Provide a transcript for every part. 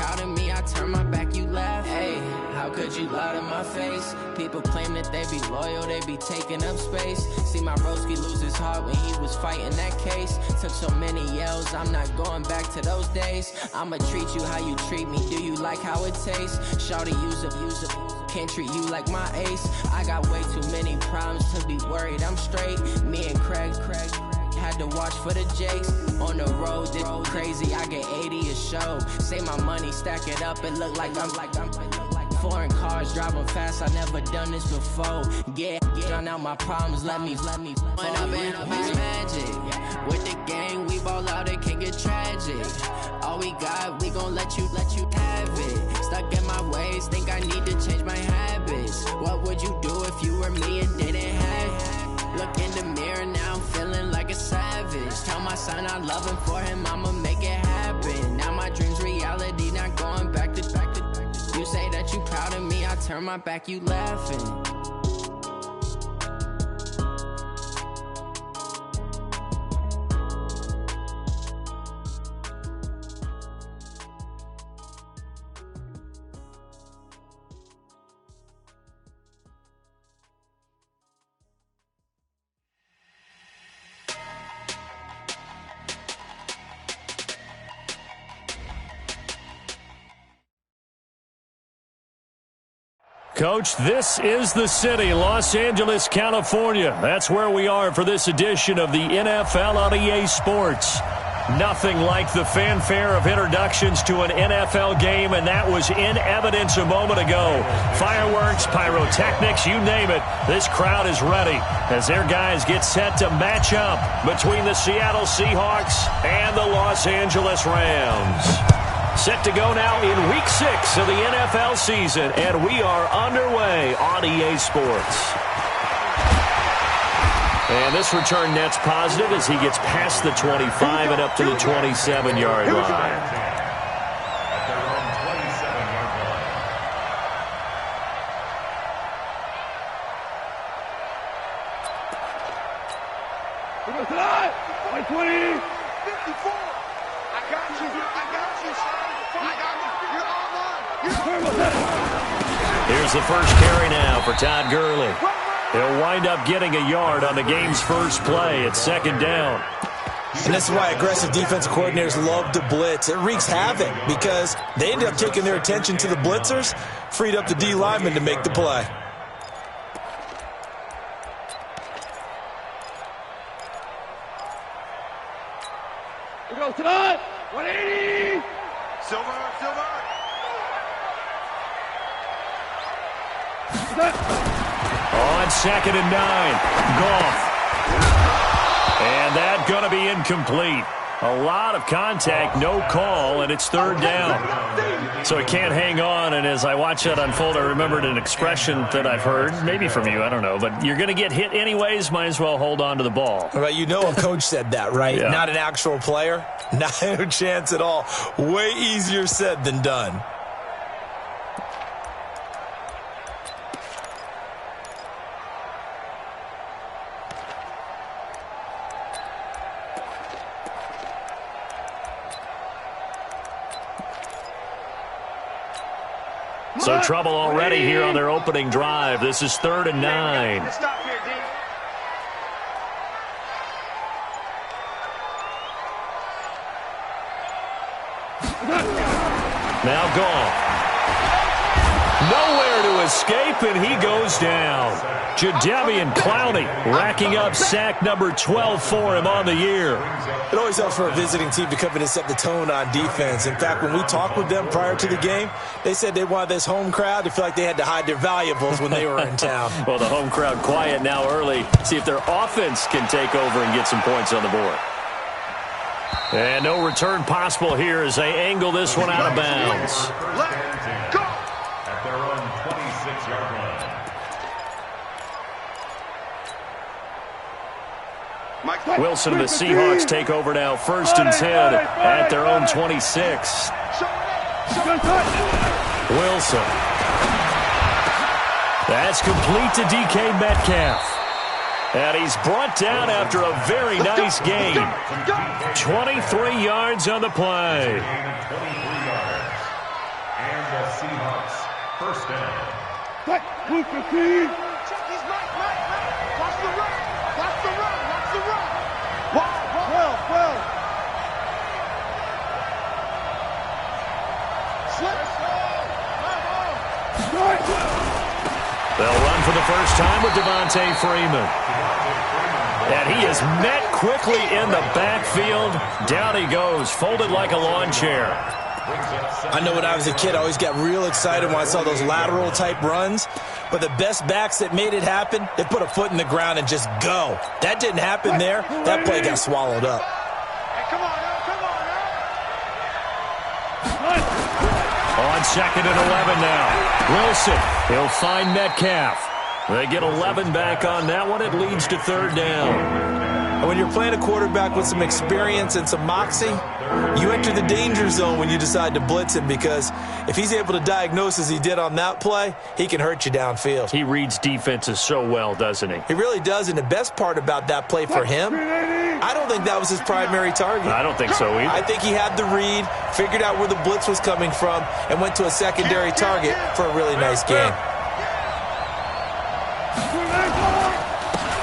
proud of me, I turn my back, you laugh. Hey, how could you lie to my face? People claim that they be loyal, they be taking up space. See my broski lose his heart when he was fighting that case. Took so many yells, I'm not going back to those days. I'ma treat you how you treat me, do you like how it tastes? Shawty, use up, can't treat you like my ace. I got way too many problems to be worried, I'm straight. Me and Craig had to watch for the Jakes. On the road, this crazy, I get 80 a show. Say my money, stack it up, it look like I'm foreign cars, driving fast, I never done this before. Get on out my problems, let me When I've been magic. With the gang, we ball out, it can get tragic. All we got, we gon' let you have it. Stuck in my ways, think I need to change my habits. What would you do if you were me and didn't have it? Look in the mirror now, I'm feeling like a savage. Tell my son I love him, for him I'ma make it happen. Now my dream's reality, not going back to. You say that you proud of me, I turn my back, you laughing. Coach, this is the city, Los Angeles, California. That's where we are for this edition of the NFL on EA Sports. Nothing like the fanfare of introductions to an NFL game, and that was in evidence a moment ago. Fireworks, pyrotechnics, you name it. This crowd is ready as their guys get set to match up between the Seattle Seahawks and the Los Angeles Rams. Set to go now in Week 6 of the NFL season, and we are underway on EA Sports. And this return net's positive as he gets past the 25 and up to the 27-yard line. Here's the first carry now for Todd Gurley. He'll wind up getting a yard on the game's first play. It's second down. And this is why aggressive defensive coordinators love to blitz. It wreaks havoc because they end up taking their attention to the blitzers, freed up the D lineman to make the play. Here goes Todd. 180. Silver. On 2nd and 9, Goff. And that's going to be incomplete. A lot of contact, no call, and it's third down. So it can't hang on, and as I watch that unfold, I remembered an expression that I've heard, maybe from you, I don't know, but you're going to get hit anyways, might as well hold on to the ball. Right, you know a coach said that, right? Yeah. Not an actual player. Not a chance at all. Way easier said than done. So trouble already here on their opening drive. This is 3rd and 9. Now Goff. Nowhere to escape, and he goes down. Jadeveon Clowney racking up sack number 12 for him on the year. It always helps for a visiting team to come in and set the tone on defense. In fact, when we talked with them prior to the game, they said they wanted this home crowd to feel like they had to hide their valuables when they were in town. Well, the home crowd quiet now early. See if their offense can take over and get some points on the board. And no return possible here as they angle this one out of bounds. Let go! At their own 26-yard line. Wilson and the Seahawks take over now 1st and 10 at their own 26. Wilson. That's complete to DK Metcalf. And he's brought down after a very nice game. 23 yards on the play. And the Seahawks, first down. Set, move the team. Check his Mike. Watch the run. Watch the run. Watch the run. Well. Slip. They'll run for the first time with Devontae Freeman. And he is met quickly in the backfield. Down he goes, folded like a lawn chair. I know when I was a kid, I always got real excited when I saw those lateral type runs. But the best backs that made it happen, they put a foot in the ground and just go. That didn't happen there. That play got swallowed up. Hey, come on now. On 2nd and 11 now. Wilson, he'll find Metcalf. They get 11 back on that one. It leads to 3rd down. And when you're playing a quarterback with some experience and some moxie, you enter the danger zone when you decide to blitz him, because if he's able to diagnose as he did on that play, he can hurt you downfield. He reads defenses so well, doesn't he? He really does, and the best part about that play for him, I don't think that was his primary target. I don't think so either. I think he had the read, figured out where the blitz was coming from, and went to a secondary target for a really nice game.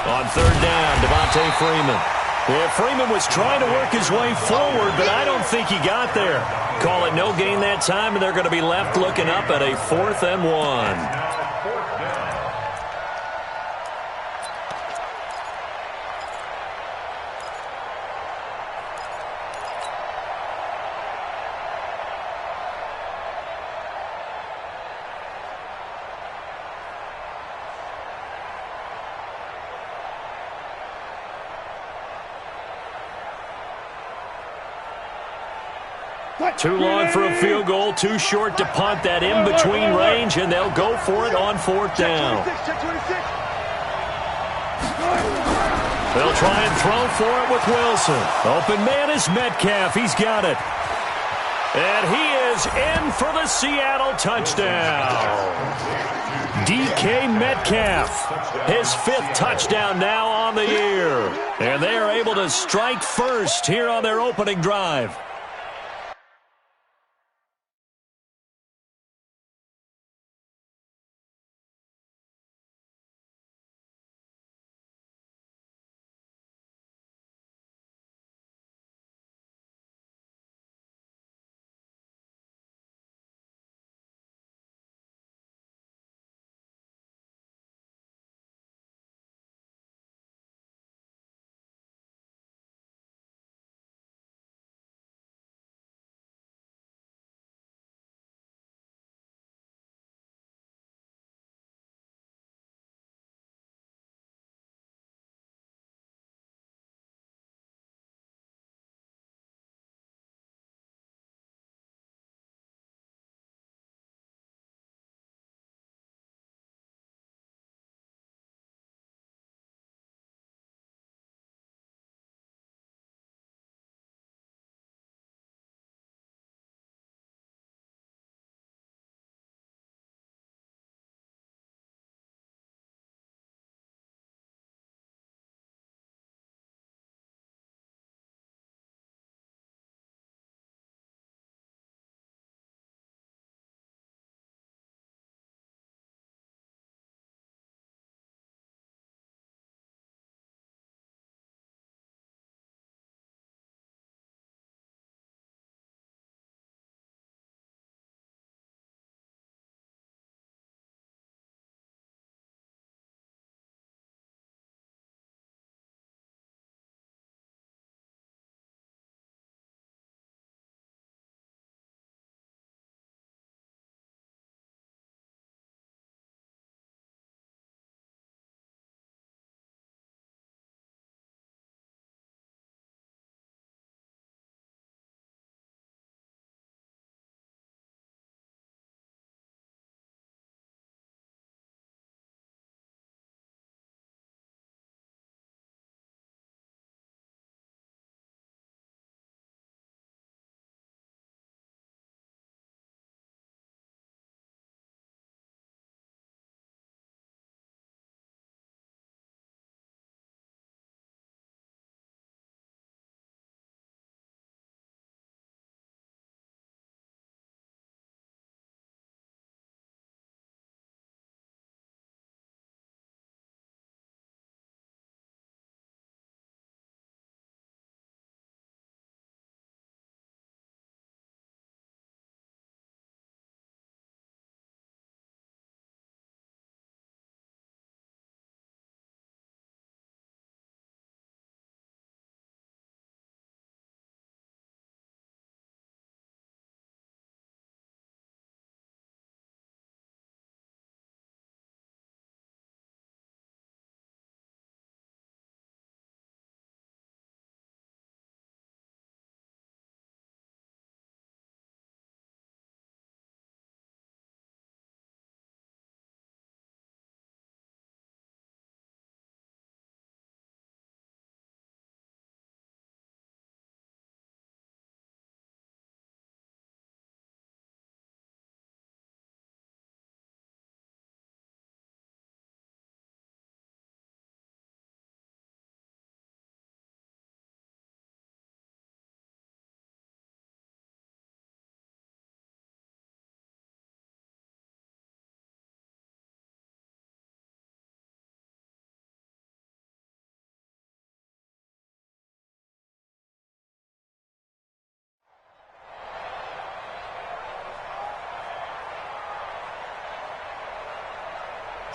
On 3rd down, Devontae Freeman. Yeah, Freeman was trying to work his way forward, but I don't think he got there. Call it no gain that time, and they're going to be left looking up at a 4th and 1. Too long for a field goal, too short to punt. That in-between range, and they'll go for it on 4th down. They'll try and throw for it with Wilson. Open man is Metcalf. He's got it. And he is in for the Seattle touchdown. DK Metcalf, his 5th touchdown now on the year. And they are able to strike first here on their opening drive.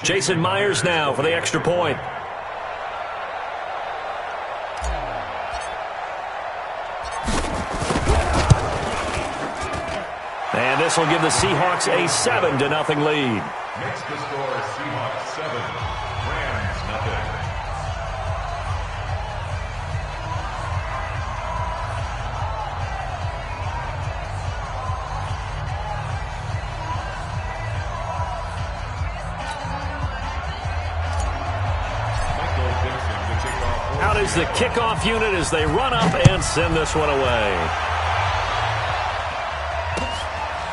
Jason Myers now for the extra point. And this will give the Seahawks a 7-0 lead. Makes the score Seahawks 7, Rams nothing. Out is the kickoff unit as they run up and send this one away.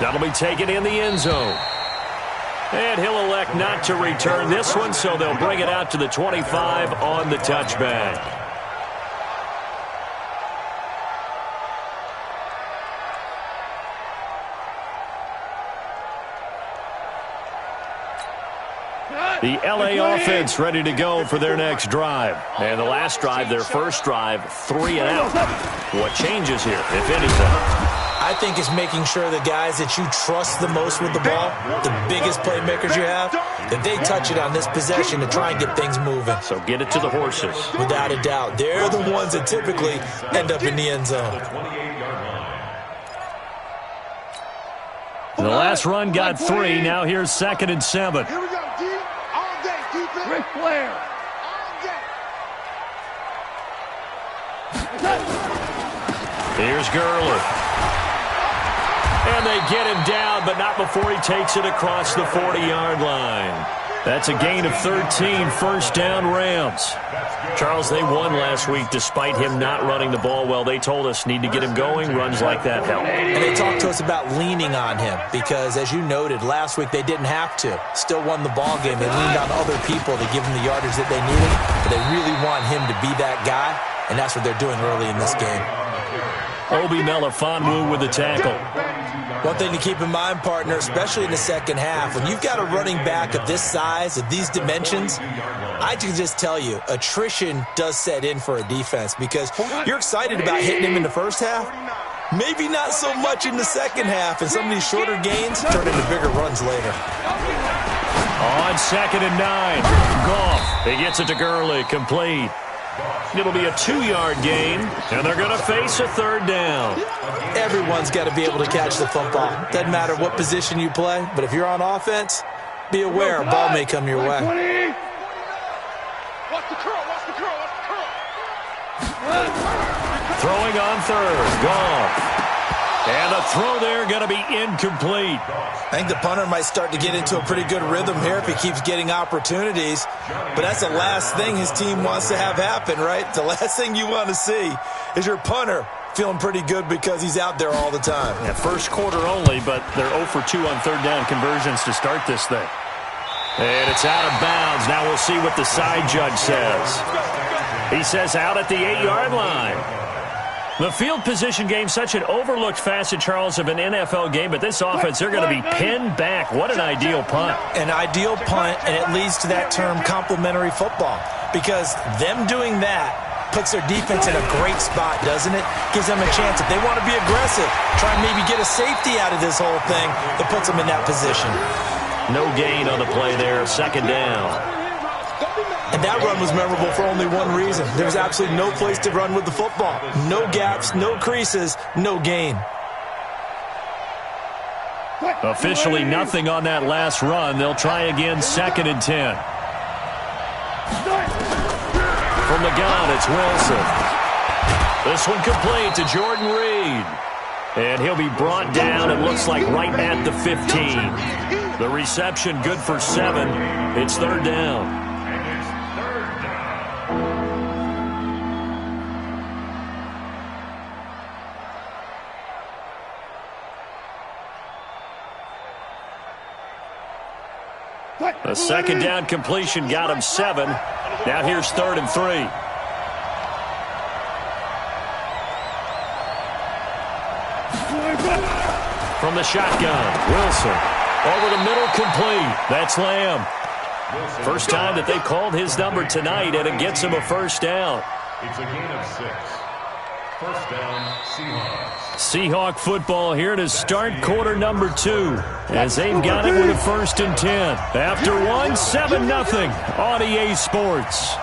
That'll be taken in the end zone. And he'll elect not to return this one, so they'll bring it out to the 25 on the touchback. The LA offense ready to go for their next drive. And the last drive, their first drive, 3 and out. What changes here, if anything? I think it's making sure the guys that you trust the most with the ball, the biggest playmakers you have, that they touch it on this possession to try and get things moving. So get it to the horses. Without a doubt. They're the ones that typically end up in the end zone. The last run got 3. Now here's 2nd and 7. Here we go, D. All day, defense. Ric Flair. All day. Here's Gurley. And they get him down, but not before he takes it across the 40-yard line. That's a gain of 13, first down Rams. Charles, they won last week despite him not running the ball well. They told us need to get him going. Runs like that help. And they talked to us about leaning on him because, as you noted, last week they didn't have to. Still won the ball game. They leaned on other people to give them the yardage that they needed. But they really want him to be that guy, and that's what they're doing early in this game. Obi Melifonwu with the tackle. One thing to keep in mind, partner, especially in the second half, when you've got a running back of this size, of these dimensions, I can just tell you, attrition does set in for a defense because you're excited about hitting him in the first half. Maybe not so much in the second half, and some of these shorter gains turn into bigger runs later. On 2nd and 9, Goff. He gets it to Gurley, complete. It'll be a 2-yard gain, and they're going to face a 3rd down. Everyone's got to be able to catch the football. Doesn't matter what position you play, but if you're on offense, be aware a ball may come your way. Watch the curl, watch the curl, watch the curl. Throwing on 3rd, Goff. And the throw there going to be incomplete. I think the punter might start to get into a pretty good rhythm here if he keeps getting opportunities. But that's the last thing his team wants to have happen, right? The last thing you want to see is your punter feeling pretty good because he's out there all the time. Yeah, first quarter only, but they're 0 for 2 on 3rd down conversions to start this thing. And it's out of bounds. Now we'll see what the side judge says. He says out at the 8-yard line. The field position game, such an overlooked facet, Charles, of an NFL game, but this offense, they're going to be pinned back. What an ideal punt. An ideal punt, and it leads to that term complementary football, because them doing that puts their defense in a great spot, doesn't it? Gives them a chance. If they want to be aggressive, try and maybe get a safety out of this whole thing, it puts them in that position. No gain on the play there, 2nd down. And that run was memorable for only one reason. There was absolutely no place to run with the football. No gaps, no creases, no gain. Officially nothing on that last run. They'll try again, 2nd and 10. From the gun, it's Wilson. This one complete to Jordan Reed. And he'll be brought down, it looks like, right at the 15. The reception good for 7. It's 3rd down. A 2nd down completion got him 7. Now here's 3rd and 3. From the shotgun, Wilson. Over the middle, complete. That's Lamb. First time that they've called his number tonight, and it gets him a 1st down. It's a gain of 6. First down, Seahawks. Seahawk football here to start quarter number 2 as they've got it with a 1st and 10. After 1, 7-0 on EA Sports.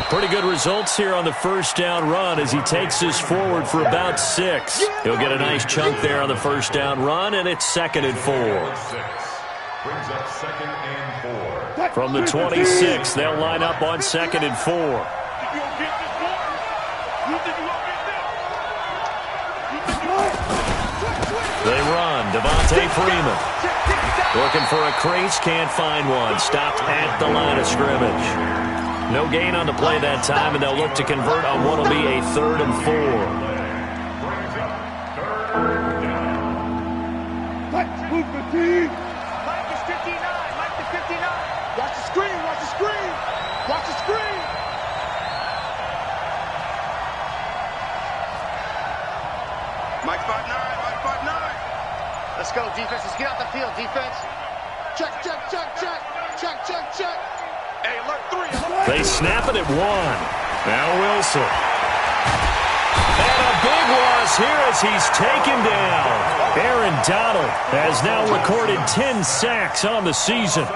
Pretty good results here on the first down run as he takes us forward for about 6. He'll get a nice chunk there on the first down run, and it's 2nd and 4. Brings up 2nd and 4. From the 26, they'll line up on 2nd and 4. They run. Devontae Freeman. Looking for a crease. Can't find one. Stopped at the line of scrimmage. No gain on the play that time, and they'll look to convert on what will be a 3rd and 4. Brings up 3rd down. Move the team. Mike is 59. Mike the 59. Watch the screen. Watch the screen. Watch the screen. Mike 5'9". Mike 5'9". Let's go, defense. Let's get out the field, defense. Check, check, check, check. Check, check, check. Hey, look, 3. They snap it at 1. Now Wilson. And a big loss here as he's taken down. Aaron Donald has now recorded 10 sacks on the season.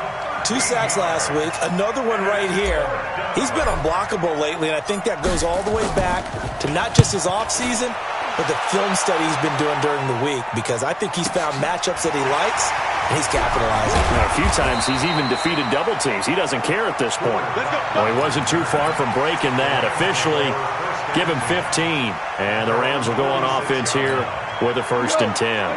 2 sacks last week, another one right here. He's been unblockable lately, and I think that goes all the way back to not just his offseason, but the film study he's been doing during the week, because I think he's found matchups that he likes, and he's capitalizing. A few times he's even defeated double teams. He doesn't care at this point. Well, he wasn't too far from breaking that. Officially, give him 15. And the Rams will go on offense here with a 1st and 10.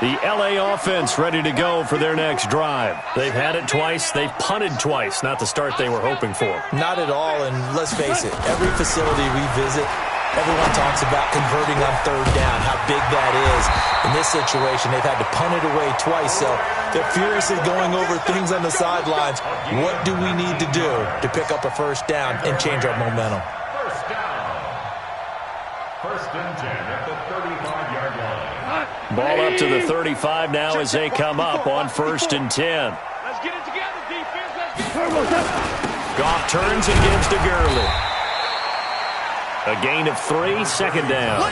The LA offense ready to go for their next drive. They've had it twice. They've punted twice. Not the start they were hoping for. Not at all, and let's face it, every facility we visit, everyone talks about converting on 3rd down, how big that is. In this situation, they've had to punt it away twice, so they're furiously going over things on the sidelines. What do we need to do to pick up a 1st down and change our momentum? 1st down. 1st and 10 at the 35-yard line. Ball up to the 35 now as they come up on 1st and 10. Let's get it together, defense. Let's get it. Goff turns and gives to Gurley. A gain of 3, 2nd down.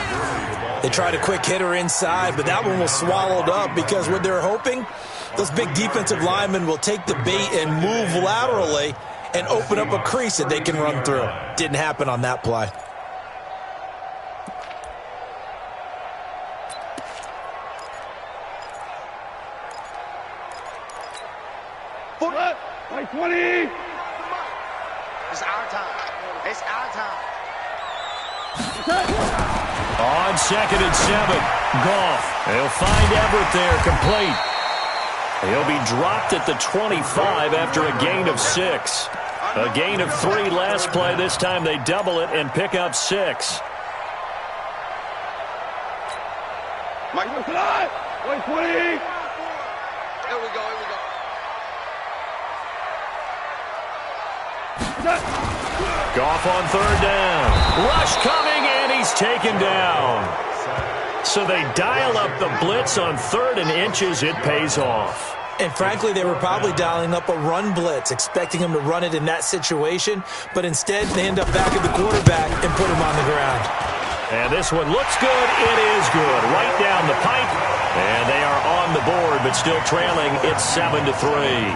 They tried a quick hitter inside, but that one was swallowed up because what they're hoping, those big defensive linemen will take the bait and move laterally and open up a crease that they can run through. Didn't happen on that play. Like 20. It's our time. It's our time. On 2nd and 7, Goff. He'll find Everett there, complete. He'll be dropped at the 25 after a gain of 6. A gain of 3 last play. This time they double it and pick up 6. Mike, Like 20. here we go. Here we go. Goff on 3rd down. Rush coming, and he's taken down. So they dial up the blitz on 3rd and inches. It pays off. And frankly, they were probably dialing up a run blitz, expecting him to run it in that situation. But instead, they end up back at the quarterback and put him on the ground. And this one looks good. It is good. Right down the pipe. And they are on the board, but still trailing. It's 7-3.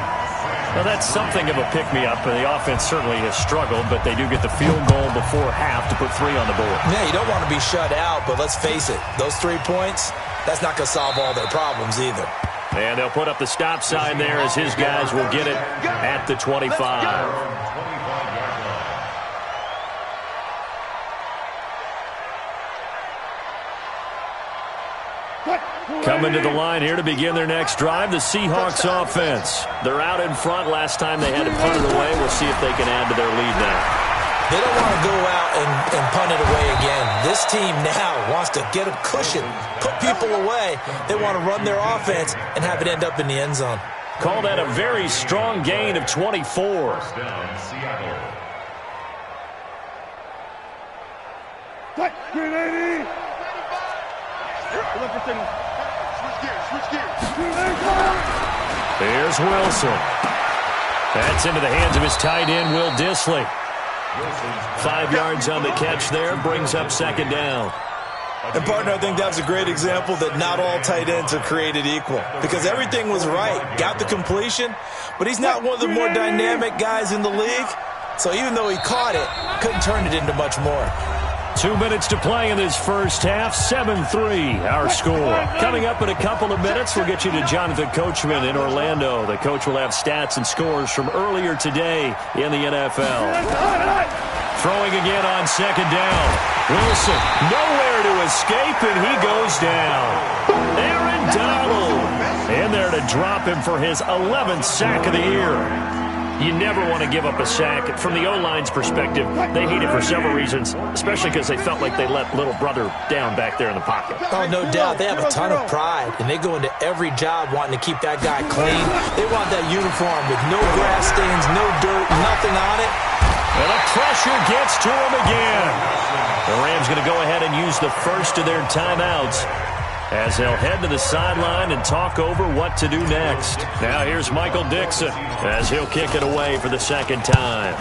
Now, that's something of a pick-me-up. The offense certainly has struggled, but they do get the field goal before half to put 3 on the board. Yeah, you don't want to be shut out, but let's face it, those 3 points, that's not going to solve all their problems either. And they'll put up the stop sign there as his guys will get it at the 25. Coming to the line here to begin their next drive, the Seahawks offense. They're out in front. Last time they had to punt it away. We'll see if they can add to their lead now. They don't want to go out and punt it away again. This team now wants to get a cushion, put people away. They want to run their offense and have it end up in the end zone. Call that a very strong gain of 24. First down, Seattle. Green 80. Switch gears. Here's Wilson. That's into the hands of his tight end, Will Dissly. 5 yards on the catch there, brings up second down. And, partner, I think that was a great example that not all tight ends are created equal because everything was right. Got the completion, but he's not one of the more dynamic guys in the league. So even though he caught it, couldn't turn it into much more. 2 minutes to play in this first half, 7-3 our score. Coming up in a couple of minutes, we'll get you to Jonathan Coachman in Orlando. The coach will have stats and scores from earlier today in the NFL. Throwing again on second down. Wilson, nowhere to escape, and he goes down. Aaron Donald in there to drop him for his 11th sack of the year. You never want to give up a sack. From the O-line's perspective, they need it for several reasons, especially because they felt like they let little brother down back there in the pocket. Oh, no doubt. They have a ton of pride, and they go into every job wanting to keep that guy clean. They want that uniform with no grass stains, no dirt, nothing on it. And the pressure gets to him again. The Rams going to go ahead and use the first of their timeouts as they'll head to the sideline and talk over what to do next. Now here's Michael Dixon as he'll kick it away for the second time.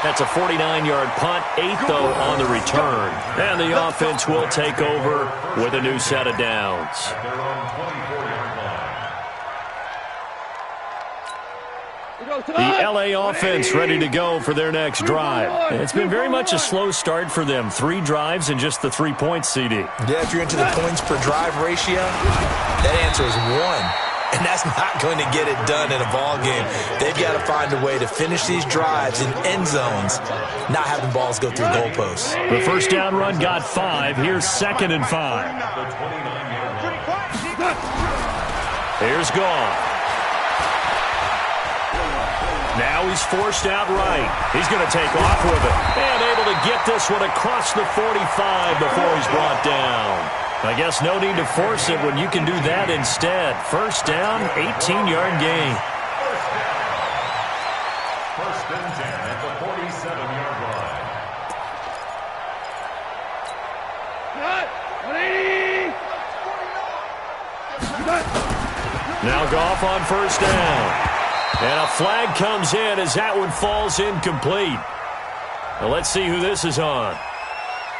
That's a 49-yard punt, 8 though on the return. And the offense will take over with a new set of downs. The LA offense ready to go for their next drive. It's been very much a slow start for them. 3 drives and just the 3 points, CD. Yeah, if you're into the points per drive ratio, that answer is 1. And that's not going to get it done in a ball game. They've got to find a way to finish these drives in end zones, not having balls go through goalposts. The first down run got 5. Here's 2nd and 5. Here's Goff. Now he's forced out right. He's going to take off with it. And able to get this one across the 45 before he's brought down. I guess no need to force it when you can do that instead. First down, 18-yard gain. First and 10 at the 47-yard line. Now Goff on first down. And a flag comes in as that one falls incomplete. Now let's see who this is on.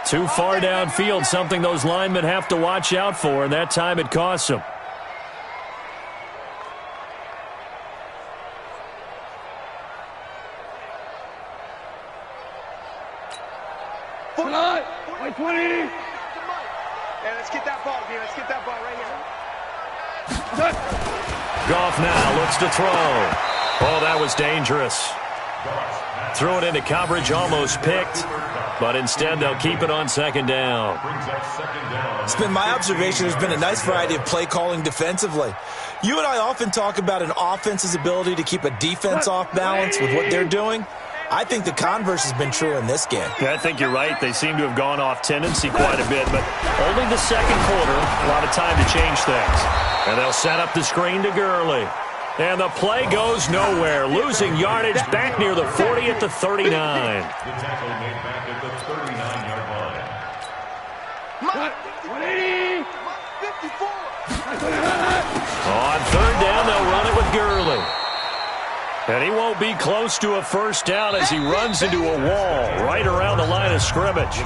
Too far downfield, something those linemen have to watch out for, and that time it costs them. M20. Hey, let's get that ball, dude. Let's get that ball right here. Goff now looks to throw. Oh, that was dangerous. Threw it into coverage, almost picked. But instead, they'll keep it on second down. It's been my observation there's been a nice variety of play calling defensively. You and I often talk about an offense's ability to keep a defense off balance with what they're doing. I think the converse has been true in this game. Yeah, I think you're right. They seem to have gone off tendency quite a bit, but only the second quarter, a lot of time to change things. And they'll set up the screen to Gurley. And the play goes nowhere, losing yardage back near the 40 at the 39. The tackle made back at the 39-yard line. 54. On third down, they'll run it with Gurley. And he won't be close to a first down as he runs into a wall right around the line of scrimmage.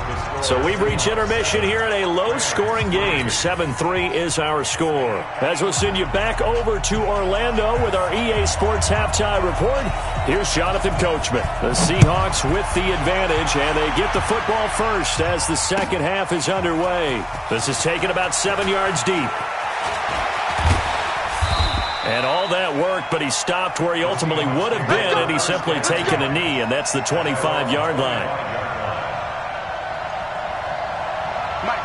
So we reach intermission here in a low-scoring game. 7-3 is our score. As we'll send you back over to Orlando with our EA Sports Halftime Report, here's Jonathan Coachman. The Seahawks with the advantage, and they get the football first as the second half is underway. This is taken about 7 yards deep. And all that work, but he stopped where he ultimately would have been, and he's simply taken a knee, and that's the 25-yard line.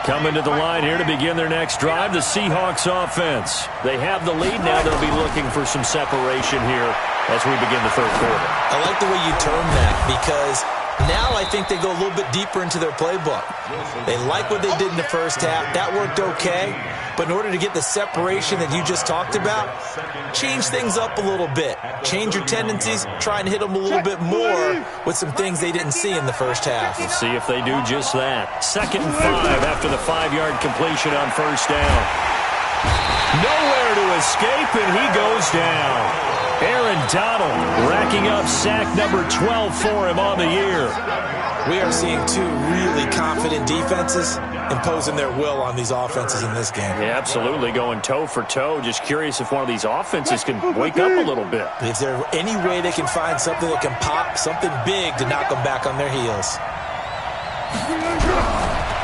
Coming to the line here to begin their next drive, the Seahawks offense. They have the lead. Now they'll be looking for some separation here as we begin the third quarter. I like the way you term that because now I think they go a little bit deeper into their playbook. They like what they did in the first half. That worked okay. But in order to get the separation that you just talked about, change things up a little bit. Change your tendencies. Try and hit them a little bit more with some things they didn't see in the first half. We'll see if they do just that. 2nd and 5 after the 5-yard completion on first down. Nowhere to escape, and he goes down. Aaron Donald racking up sack number 12 for him on the year. We are seeing two really confident defenses imposing their will on these offenses in this game. Yeah, absolutely, going toe for toe. Just curious if one of these offenses can wake up a little bit. Is there any way they can find something that can pop, something big to knock them back on their heels?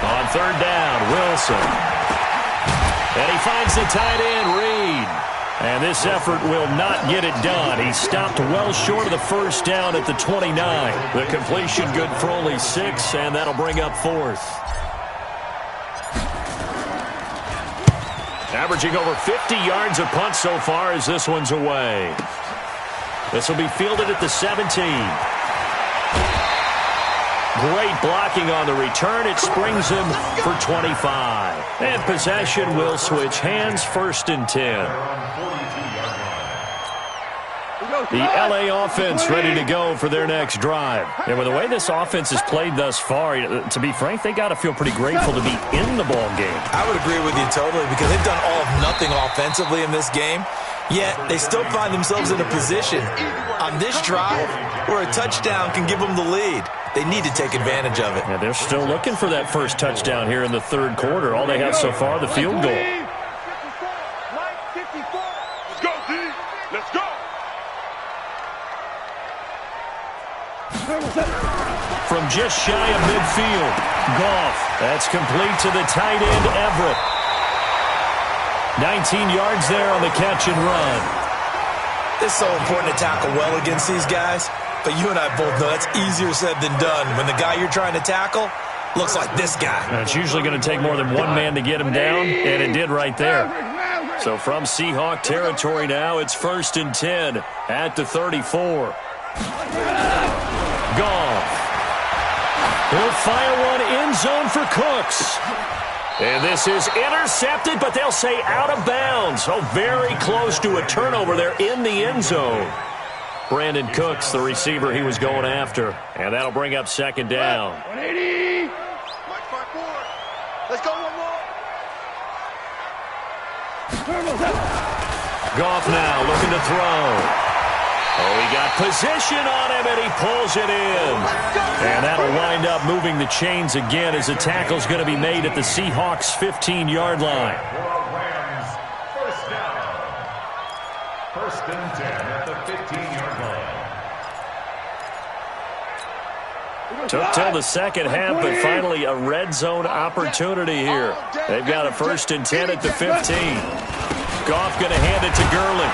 On third down, Wilson. And he finds the tight end, Reed. And this effort will not get it done. He stopped well short of the first down at the 29. The completion good for only 6, and that'll bring up 4th. Averaging over 50 yards a punt so far as this one's away. This will be fielded at the 17. Great blocking on the return. It springs him for 25. And possession will switch hands, 1st and 10. The L.A. offense ready to go for their next drive. And with the way this offense has played thus far, to be frank, they got to feel pretty grateful to be in the ball game. I would agree with you totally because they've done all of nothing offensively in this game, yet they still find themselves in a position on this drive where a touchdown can give them the lead. They need to take advantage of it. Yeah, they're still looking for that first touchdown here in the third quarter. All they have so far, the field goal. Let's go, D. Let's go. From just shy of midfield, Goff. That's complete to the tight end, Everett. 19 yards there on the catch and run. It's so important to tackle well against these guys, but you and I both know that's easier said than done when the guy you're trying to tackle looks like this guy. And it's usually going to take more than one man to get him down, and it did right there. So from Seahawk territory now, it's 1st and 10 at the 34. Goff. He'll fire one end zone for Cooks. And this is intercepted, but they'll say out of bounds. So very close to a turnover there in the end zone. Brandon Cooks, the receiver he was going after. And that'll bring up 2nd down. 180. Mike 5-4. Let's go one more. Goff now looking to throw. Oh, he got position on him, and he pulls it in. And that'll wind up moving the chains again as the tackle's going to be made at the Seahawks' 15-yard line. Rams, 1st down. 1st and 10 at the 15-yard line. Took till the second half, but finally a red zone opportunity here. They've got a 1st and 10 at the 15. Goff going to hand it to Gurley.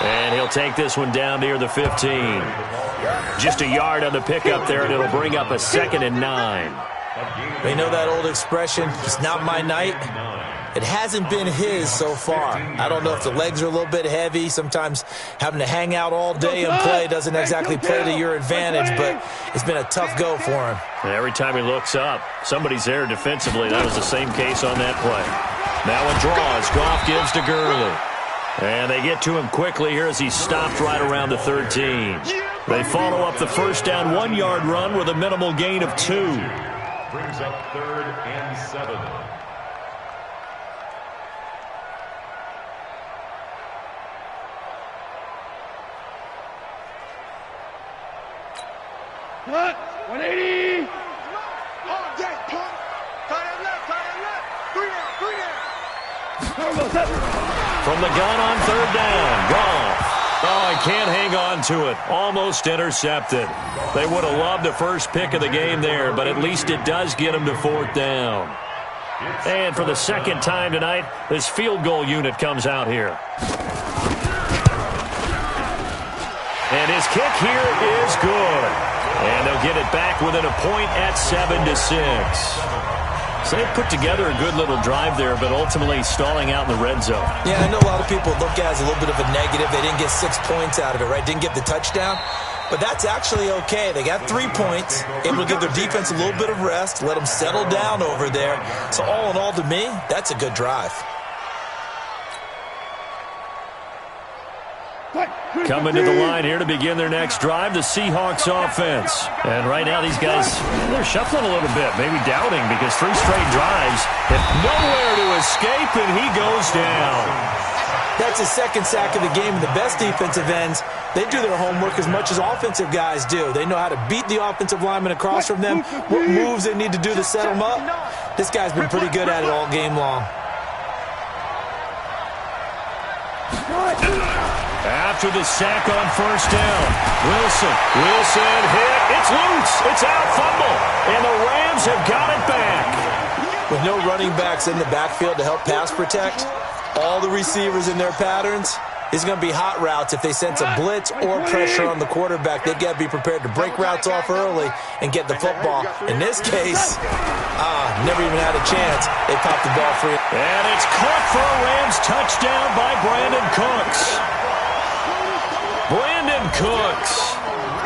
And he'll take this one down near the 15. Just a yard on the pickup there, and it'll bring up a 2nd and 9. They know that old expression, it's not my night. It hasn't been his so far. I don't know if the legs are a little bit heavy. Sometimes having to hang out all day and play doesn't exactly play to your advantage, but it's been a tough go for him. And every time he looks up, somebody's there defensively. That was the same case on that play. Now it draws. Goff gives to Gurley. And they get to him quickly here as he's stopped right around the 13. They follow up the first down 1-yard run with a minimal gain of 2. Brings up 3rd and 7. Cut. 180. All day, punt. Tight end left, tight end left. 3 down, 3 down. From the gun on 3rd down, Goff. Oh, I can't hang on to it. Almost intercepted. They would have loved the first pick of the game there, but at least it does get them to 4th down. And for the second time tonight, this field goal unit comes out here. And his kick here is good. And they'll get it back within a point at 7-6. So they put together a good little drive there, but ultimately stalling out in the red zone. Yeah, I know a lot of people look at it as a little bit of a negative. They didn't get 6 points out of it, right? Didn't get the touchdown. But that's actually okay. They got 3 points, able to give their defense a little bit of rest, let them settle down over there. So all in all, to me, that's a good drive. Coming to the line here to begin their next drive, the Seahawks offense. And right now these guys, they're shuffling a little bit, maybe doubting because 3 straight drives and nowhere to escape, and he goes down. That's his second sack of the game, and the best defensive ends, they do their homework as much as offensive guys do. They know how to beat the offensive lineman across from them, what moves they need to do to set them up. This guy's been pretty good at it all game long. After the sack on first down, Wilson hit. It's loose. It's out, fumble. And the Rams have got it back. With no running backs in the backfield to help pass protect, all the receivers in their patterns, it's going to be hot routes. If they sense a blitz or pressure on the quarterback, they've got to be prepared to break routes off early and get the football. In this case, never even had a chance. They popped the ball free. And it's caught for a Rams touchdown by Brandon Cooks. Brandon Cooks,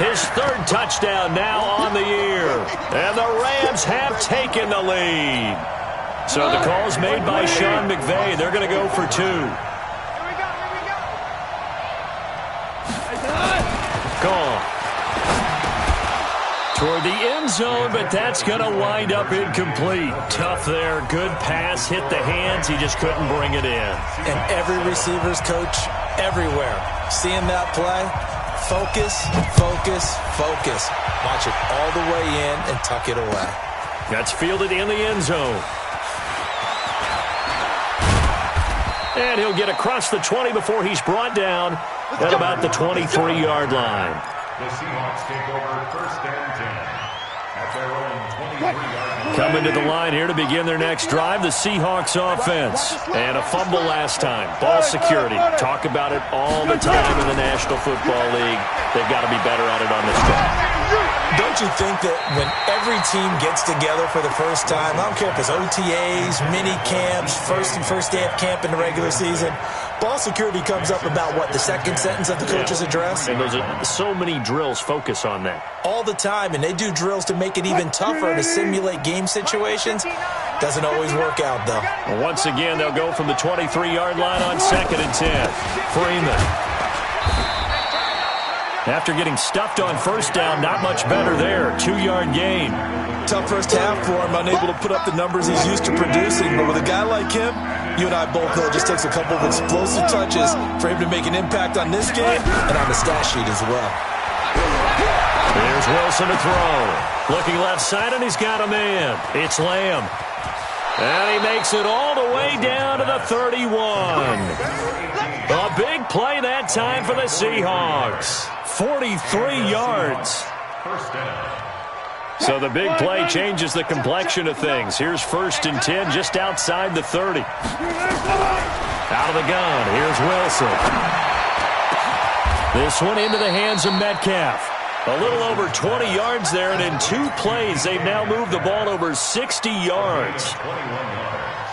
his third touchdown now on the year. And the Rams have taken the lead. So the call's made by Sean McVay. They're going to go for two. Gone. Toward the end zone, but that's going to wind up incomplete. Tough there. Good pass. Hit the hands. He just couldn't bring it in. And every receiver's coach everywhere, seeing that play, focus, focus, focus. Watch it all the way in and tuck it away. That's fielded in the end zone. And he'll get across the 20 before he's brought down at about the 23-yard line. The Seahawks take over first and 10 at their own 23-yard line. Coming to the line here to begin their next drive, the Seahawks offense. And a fumble last time. Ball security. Talk about it all the time in the National Football League. They've got to be better at it on this drive. Don't you think that when every team gets together for the first time, I don't care if it's OTAs, mini camps, first day of camp in the regular season, ball security comes up about, what, the second sentence of the coach's address? And those are so many drills focus on that. All the time, and they do drills to make it even tougher to simulate game situations. Doesn't always work out, though. Well, once again, they'll go from the 23-yard line on 2nd and 10. Freeman. After getting stuffed on first down, not much better there. 2-yard gain. Tough first half for him, unable to put up the numbers he's used to producing. But with a guy like him, you and I both know it just takes a couple of explosive touches for him to make an impact on this game and on the stat sheet as well. Here's Wilson to throw. Looking left side, and he's got a man. It's Lamb. And he makes it all the way down to the 31. A big play that time for the Seahawks. 43 yards. First down. So the big play changes the complexion of things. Here's 1st and 10 just outside the 30. Out of the gun. Here's Wilson. This one into the hands of Metcalf. A little over 20 yards there, and in 2 plays, they've now moved the ball over 60 yards. 21 yards.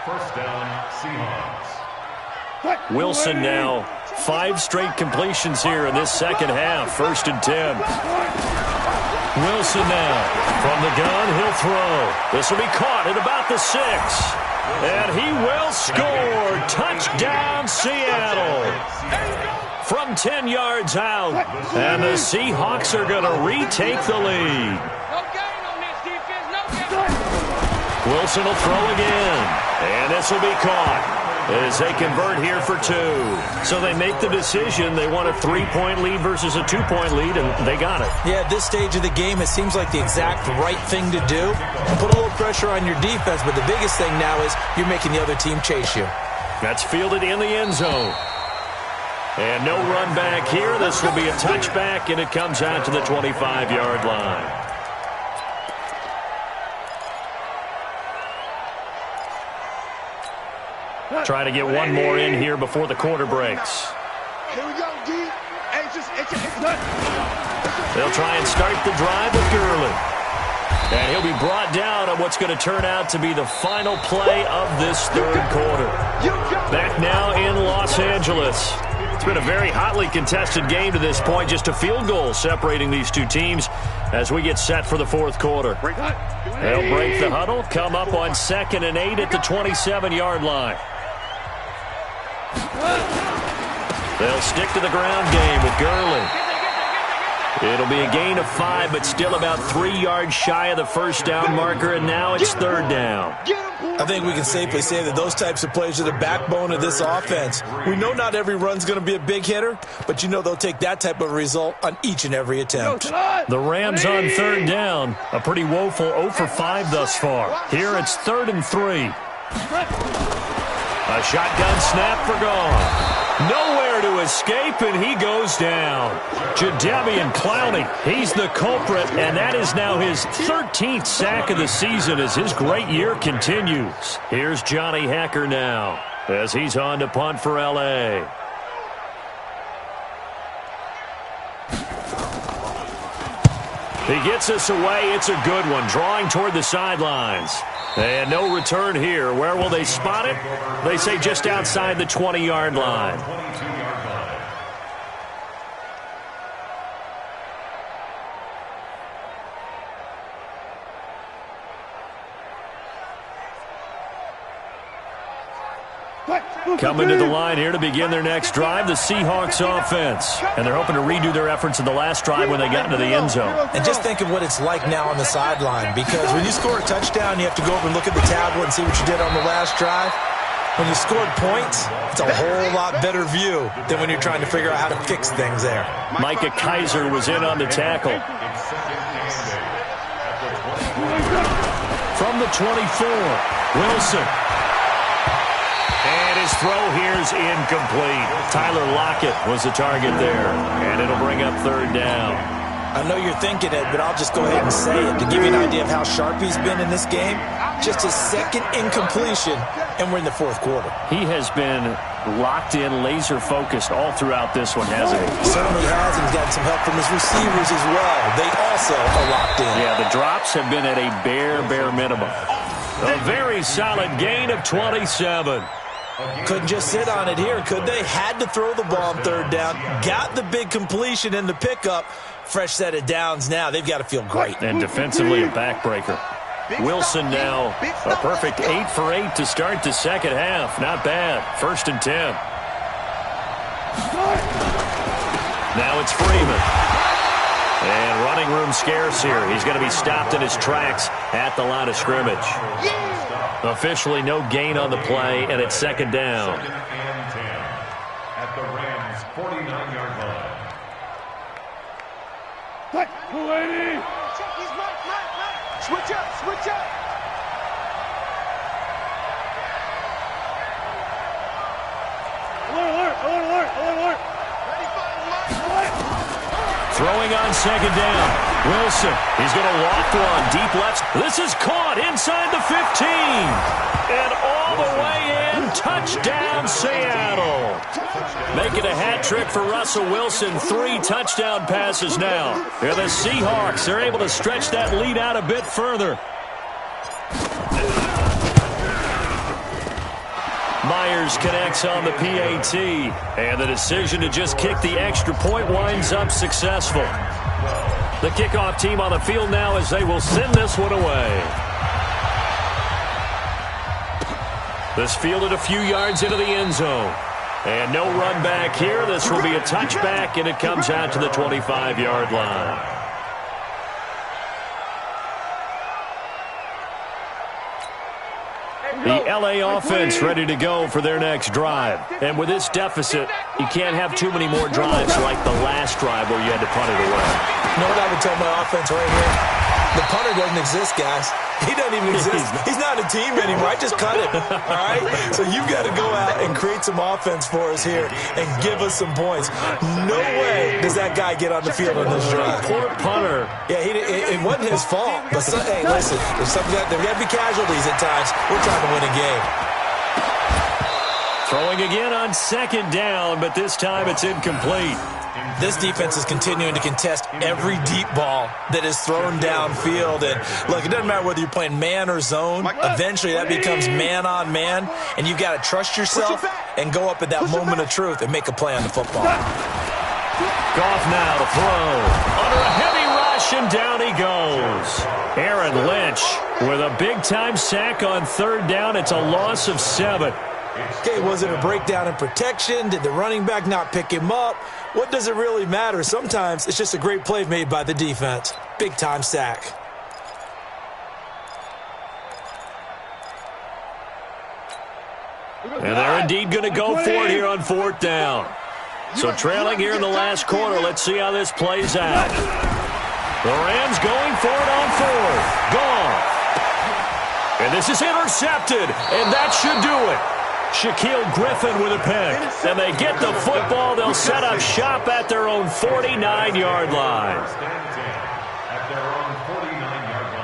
First down, Seahawks. Wilson now 5 straight completions here in this second half. 1st and 10. Wilson now from the gun. He'll throw. This will be caught at about the 6. And he will score. Touchdown, Seattle. From 10 yards out. And the Seahawks are going to retake the lead. Wilson will throw again. And this will be caught as they convert here for 2. So they make the decision. They want a 3-point lead versus a 2-point lead, and they got it. Yeah, at this stage of the game, it seems like the exact right thing to do. Put a little pressure on your defense, but the biggest thing now is you're making the other team chase you. That's fielded in the end zone. And no run back here. This will be a touchback, and it comes out to the 25-yard line. Try to get one more in here before the quarter breaks. Here we go, D. They'll try and start the drive with Gurley. And he'll be brought down on what's going to turn out to be the final play of this third quarter. Back now in Los Angeles. It's been a very hotly contested game to this point. Just a field goal separating these two teams as we get set for the fourth quarter. They'll break the huddle, come up on 2nd and 8 at the 27-yard line. They'll stick to the ground game with Gurley. It'll be a gain of 5, but still about 3 yards shy of the first down marker, and now it's third down. I think we can safely say that those types of plays are the backbone of this offense. We know not every run's going to be a big hitter, but you know they'll take that type of result on each and every attempt. The Rams on third down. A pretty woeful 0 for 5 thus far. Here it's 3rd and 3. A shotgun snap for gone. Nowhere to escape, and he goes down. Jadeveon Clowney, he's the culprit, and that is now his 13th sack of the season as his great year continues. Here's Johnny Hacker now as he's on to punt for L.A. He gets us away. It's a good one, drawing toward the sidelines. And no return here. Where will they spot it? They say just outside the 20-yard line. Coming to the line here to begin their next drive, the Seahawks offense. And they're hoping to redo their efforts in the last drive when they got into the end zone. And just think of what it's like now on the sideline, because when you score a touchdown, you have to go over and look at the tablet and see what you did on the last drive. When you scored points, it's a whole lot better view than when you're trying to figure out how to fix things there. Micah Kaiser was in on the tackle. From the 24, Wilson. And his throw here is incomplete. Tyler Lockett was the target there, and it'll bring up third down. I know you're thinking it, but I'll just go ahead and say it. To give you an idea of how sharp he's been in this game, just his second incompletion, and we're in the fourth quarter. He has been locked in, laser-focused all throughout this one, hasn't he? He certainly has, and he's gotten some help from his receivers as well. They also are locked in. Yeah, the drops have been at a bare minimum. A very solid gain of 27. Couldn't just sit on it here, could they? Had to throw the ball on third down. Got the big completion in the pickup. Fresh set of downs now. They've got to feel great. And defensively a backbreaker. Wilson now a perfect 8 for 8 to start the second half. Not bad. 1st and 10. Now it's Freeman. And running room scarce here. He's going to be stopped in his tracks at the line of scrimmage. Officially no gain on the play, and it's second down. Second and 10 at the Rams' 49-yard line. Switch up, switch up. Alert. Throwing on second down. Wilson, he's going to loft one. Deep left. This is caught inside the 15. And all the way in. Touchdown, Seattle. Making a hat trick for Russell Wilson. 3 touchdown passes now. They're the Seahawks. They're able to stretch that lead out a bit further. Myers connects on the PAT, and the decision to just kick the extra point winds up successful. The kickoff team on the field now as they will send this one away. This fielded a few yards into the end zone. And no run back here. This will be a touchback, and it comes out to the 25-yard line. The L.A. offense ready to go for their next drive. And with this deficit, you can't have too many more drives like the last drive where you had to punt it away. You know what I would tell my offense right here? The punter doesn't exist, guys. He doesn't even exist. He's not a team anymore. I just cut him, all right? So you've got to go out and create some offense for us here and give us some points. No way does that guy get on the field on this drive. Poor punter. Yeah, it wasn't his fault. But, hey, listen, there got to be casualties at times. We're trying to win a game. Throwing again on second down, but this time it's incomplete. This defense is continuing to contest every deep ball that is thrown downfield. And, look, it doesn't matter whether you're playing man or zone. Eventually that becomes man on man, and you've got to trust yourself and go up at that moment of truth and make a play on the football. Goff now to throw. Under a heavy rush, and down he goes. Aaron Lynch with a big-time sack on third down. It's a loss of 7. Okay, was it a breakdown in protection? Did the running back not pick him up? What does it really matter? Sometimes it's just a great play made by the defense. Big-time sack. And they're indeed going to go for it here on 4th down. So trailing here in the last quarter, let's see how this plays out. The Rams going for it on 4th. Gone. And this is intercepted, and that should do it. Shaquille Griffin with a pick. And they get the football. They'll set up shop at their own 49-yard line. At their own 49-yard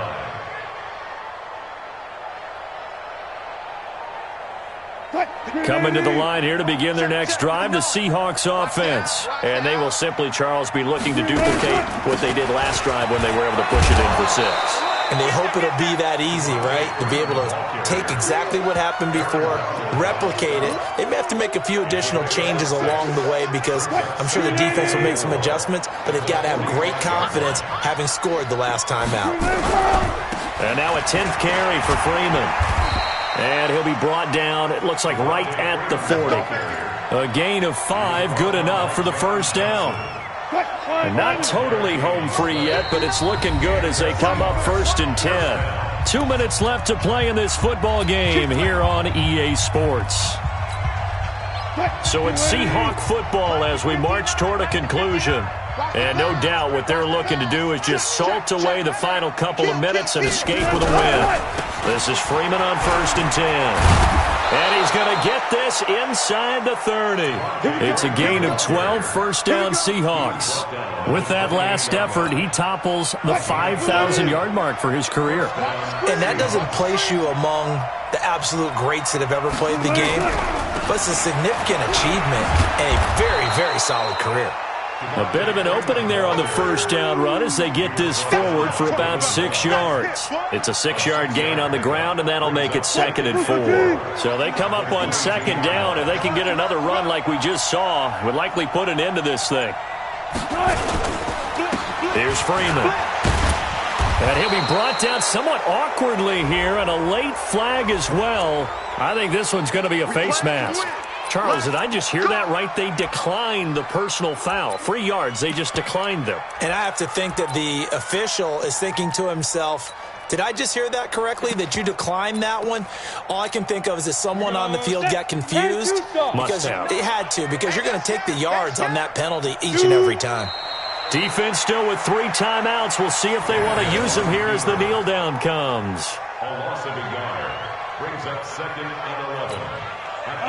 line. Coming to the line here to begin their next drive, the Seahawks offense. And they will simply, Charles, be looking to duplicate what they did last drive when they were able to push it in for 6. And they hope it'll be that easy, right? To be able to take exactly what happened before, replicate it. They may have to make a few additional changes along the way because I'm sure the defense will make some adjustments, but they've got to have great confidence having scored the last time out. And now a 10th carry for Freeman. And he'll be brought down, it looks like right at the 40. A gain of 5, good enough for the first down. And not totally home free yet, but it's looking good as they come up 1st and 10. 2 minutes left to play in this football game here on EA Sports. So it's Seahawk football as we march toward a conclusion. And no doubt what they're looking to do is just salt away the final couple of minutes and escape with a win. This is Freeman on 1st and 10. And he's going to get this inside the 30. It's a gain of 12, 1st down Seahawks. With that last effort, he topples the 5,000-yard mark for his career. And that doesn't place you among the absolute greats that have ever played the game, but it's a significant achievement and a very, very solid career. A bit of an opening there on the 1st down run as they get this forward for about 6 yards. It's a 6-yard gain on the ground, and that'll make it 2nd and 4. So they come up on 2nd down. If they can get another run like we just saw, would likely put an end to this thing. Here's Freeman. And he'll be brought down somewhat awkwardly here, and a late flag as well. I think this one's going to be a face mask. Charles, did I just hear that right? They declined the personal foul. 3 yards, they just declined them. And I have to think that the official is thinking to himself, did I just hear that correctly, that you declined that one? All I can think of is that someone on the field got confused. Because it had to, because you're going to take the yards on that penalty each and every time. Defense still with 3 timeouts. We'll see if they want to use them here as the kneel down comes. A loss of a yard brings up 2nd and 11.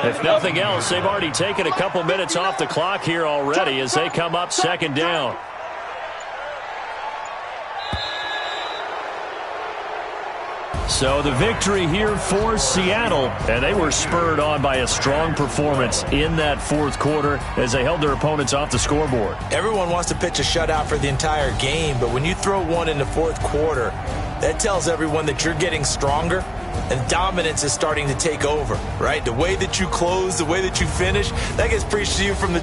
If nothing else, they've already taken a couple minutes off the clock here already as they come up 2nd down. So the victory here for Seattle, and they were spurred on by a strong performance in that 4th quarter as they held their opponents off the scoreboard. Everyone wants to pitch a shutout for the entire game, but when you throw one in the 4th quarter, that tells everyone that you're getting stronger and dominance is starting to take over, right? The way that you close, the way that you finish, that gets preached to you from the